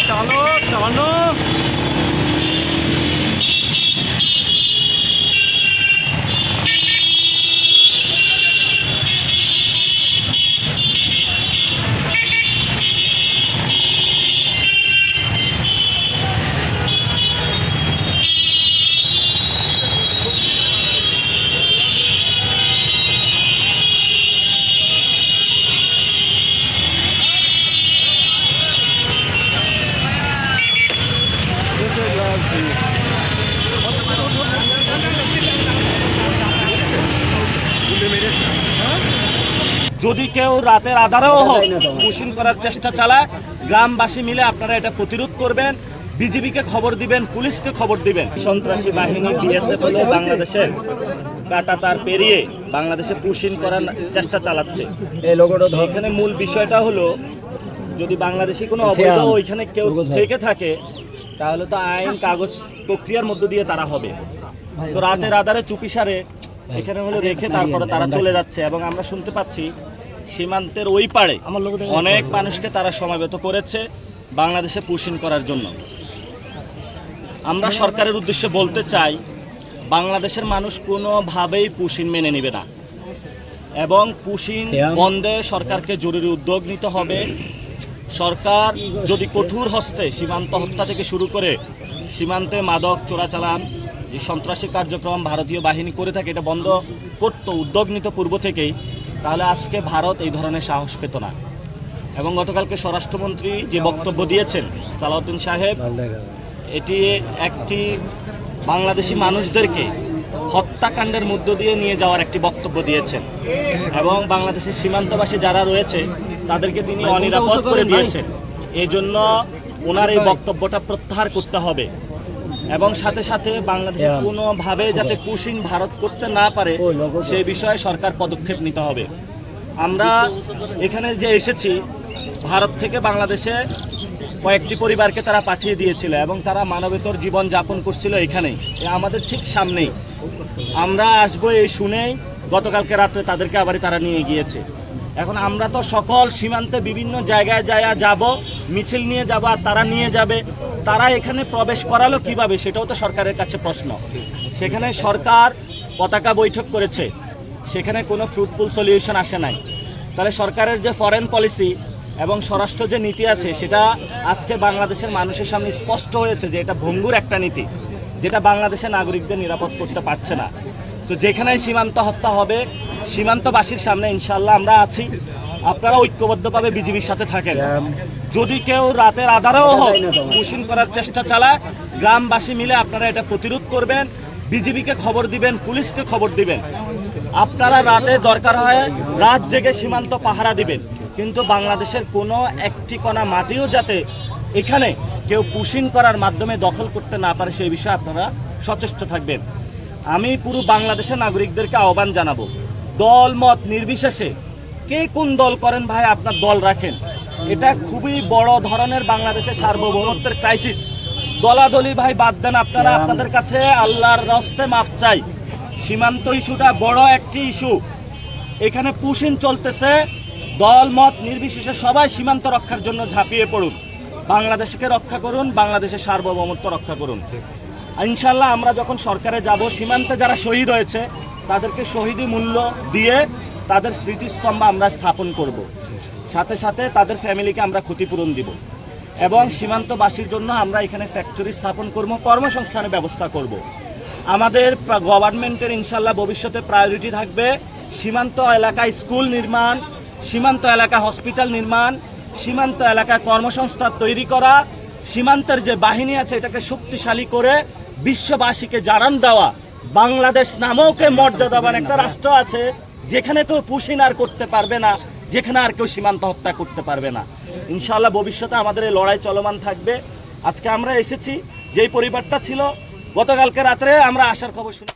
চালো চালানো। যদি কেউ রাতের আধারেও হোক পুশিং করার চেষ্টা চালায়, গ্রামবাসী মিলে আপনারা এটা প্রতিরোধ করবেন, বিজিবিকে খবর দিবেন, পুলিশকে খবর দিবেন। সন্ত্রাসী বাহিনী বিএসএফ হলে বাংলাদেশের কাঁটাতার পেরিয়ে বাংলাদেশে পুশিং করার চেষ্টা চালাচ্ছে। এখানে মূল বিষয়টা হলো, যদি বাংলাদেশি কোনো অবৈধ ওইখানে কেউ থেকে থাকে তাহলে তো আইন কাগজ প্রক্রিয়ার মধ্য দিয়ে তারা হবে। তো রাতের আধারে চুপিসারে এখানে হলো রেখে তারপরে তারা চলে যাচ্ছে। এবং আমরা শুনতে পাচ্ছি সীমান্তের ওই পাড়ে অনেক মানুষকে তারা সমাবেত করেছে বাংলাদেশে পুশিং করার জন্য। আমরা সরকারের উদ্দেশ্যে বলতে চাই, বাংলাদেশের মানুষ কোনোভাবেই পুশিং মেনে নেবে না এবং পুশিং বন্ধে সরকারকে জরুরি উদ্যোগ নিতে হবে। সরকার যদি কঠোর হস্তে সীমান্ত হত্যা থেকে শুরু করে সীমান্তে মাদক চোরাচালান যে সন্ত্রাসী কার্যক্রম ভারতীয় বাহিনী করে থাকে এটা বন্ধ করতো, উদ্যোগ নিত পূর্ব থেকেই, তাহলে আজকে ভারত এই ধরনের সাহস পেত না। এবং গতকালকে স্বরাষ্ট্রমন্ত্রী যে বক্তব্য দিয়েছেন সালাউদ্দিন সাহেব, এটি একটি বাংলাদেশি মানুষদেরকে হত্যাকাণ্ডের মধ্য দিয়ে নিয়ে যাওয়ার একটি বক্তব্য দিয়েছেন এবং বাংলাদেশের সীমান্তবাসী যারা রয়েছে তাদেরকে তিনি অনিরাপদ করে দিয়েছেন। এই জন্য ওনার এই বক্তব্যটা প্রত্যাহার করতে হবে এবং সাথে সাথে বাংলাদেশে কোনোভাবে যাতে পুশিং ভারত করতে না পারে সেই বিষয়ে সরকার পদক্ষেপ নিতে হবে। আমরা এখানে যে এসেছি, ভারত থেকে বাংলাদেশে কয়েকটি পরিবারকে তারা পাঠিয়ে দিয়েছিল এবং তারা মানবেতর জীবন যাপন করছিল এখানেই, আমাদের ঠিক সামনেই। আমরা আসবো এই শুনেই গতকালকে রাত্রে তাদেরকে আবার তারা নিয়ে গিয়েছে। এখন আমরা তো সকল সীমান্তে বিভিন্ন জায়গায় যাব, মিছিল নিয়ে যাব আর তারা নিয়ে যাবে। তারা এখানে প্রবেশ করালো কিভাবে সেটাও তো সরকারের কাছে প্রশ্ন। সেখানে সরকার পতাকা বৈঠক করেছে, সেখানে কোনো ফ্রুটফুল সলিউশন আসে নাই। তাহলে সরকারের যে ফরেন পলিসি এবং স্বরাষ্ট্র যে নীতি আছে সেটা আজকে বাংলাদেশের মানুষের সামনে স্পষ্ট হয়েছে যে এটা ভঙ্গুর একটা নীতি, যেটা বাংলাদেশের নাগরিকদের নিরাপদ করতে পারছে না। তো যেখানেই সীমান্ত হত্যা হবে, সীমান্তবাসীর সামনে ইনশাল্লাহ আমরা আছি, আপনারা ঐক্যবদ্ধভাবে বিজিবির সাথে থাকেন। যদি কেউ রাতের আধারেও হোক পুশিং করার চেষ্টা চালায়, গ্রামবাসী মিলে আপনারা এটা প্রতিরোধ করবেন, বিজিবিকে খবর দিবেন, পুলিশকে খবর দিবেন। আপনারা রাতে দরকার হয় রাত জেগে সীমান্ত পাহারা দিবেন, কিন্তু বাংলাদেশের কোনো একটি কণা মাটিও যাতে এখানে কেউ পুশিং করার মাধ্যমে দখল করতে না পারে সেই বিষয়ে আপনারা সচেষ্ট থাকবেন। আমি পুরো বাংলাদেশের নাগরিকদেরকে আহ্বান জানাবো, দল মত নির্বিশেষে কে কোন দল করেন ভাই, আপনার দল রাখেন। এটা খুবই বড় ধরনের বাংলাদেশের সার্বভৌমত্বের ক্রাইসিস। দলাদলি ভাই বাদ দেন, আপনারা আপনাদের কাছে আল্লাহর রাস্তে মাফ চাই। সীমান্ত ইস্যুটা বড় একটি ইস্যু, এখানে পুশিং চলতেছে, দল মত নির্বিশেষে সবাই সীমান্ত রক্ষার জন্য ঝাঁপিয়ে পড়ুন, বাংলাদেশকে রক্ষা করুন, বাংলাদেশের সার্বভৌমত্ব রক্ষা করুন। ইনশাল্লাহ আমরা যখন সরকারে যাব, সীমান্তে যারা শহীদ হয়েছে তাদেরকে শহীদি মূল্য দিয়ে তাদের স্মৃতিস্তম্ভ আমরা স্থাপন করব, সাথে সাথে তাদের ফ্যামিলিকে আমরা ক্ষতিপূরণ দিব এবং সীমান্তবাসীর জন্য আমরা এখানে ফ্যাক্টরি স্থাপন করব, কর্মসংস্থানের ব্যবস্থা করব। আমাদের গভর্নমেন্টের ইনশাল্লাহ ভবিষ্যতে প্রায়োরিটি থাকবে সীমান্ত এলাকায় স্কুল নির্মাণ, সীমান্ত এলাকা হসপিটাল নির্মাণ, সীমান্ত এলাকায় কর্মসংস্থান তৈরি করা, সীমান্তের যে বাহিনী আছে এটাকে শক্তিশালী করে বিশ্ববাসীকে জানান দেওয়া। বাংলাদেশ নামকে মর্যাদাবান একটা রাষ্ট্র আছে যেখানে কেউ পুশিং আর করতে পারবে না, যেখানে আর কেউ সীমান্ত হত্যা করতে পারবে না। ইনশাআল্লাহ ভবিষ্যতে আমাদের এই লড়াই চলমান থাকবে। আজকে আমরা এসেছি, যেই পরিবারটা ছিল গতকালকে রাত্রে আমরা আসার খবর শুনি।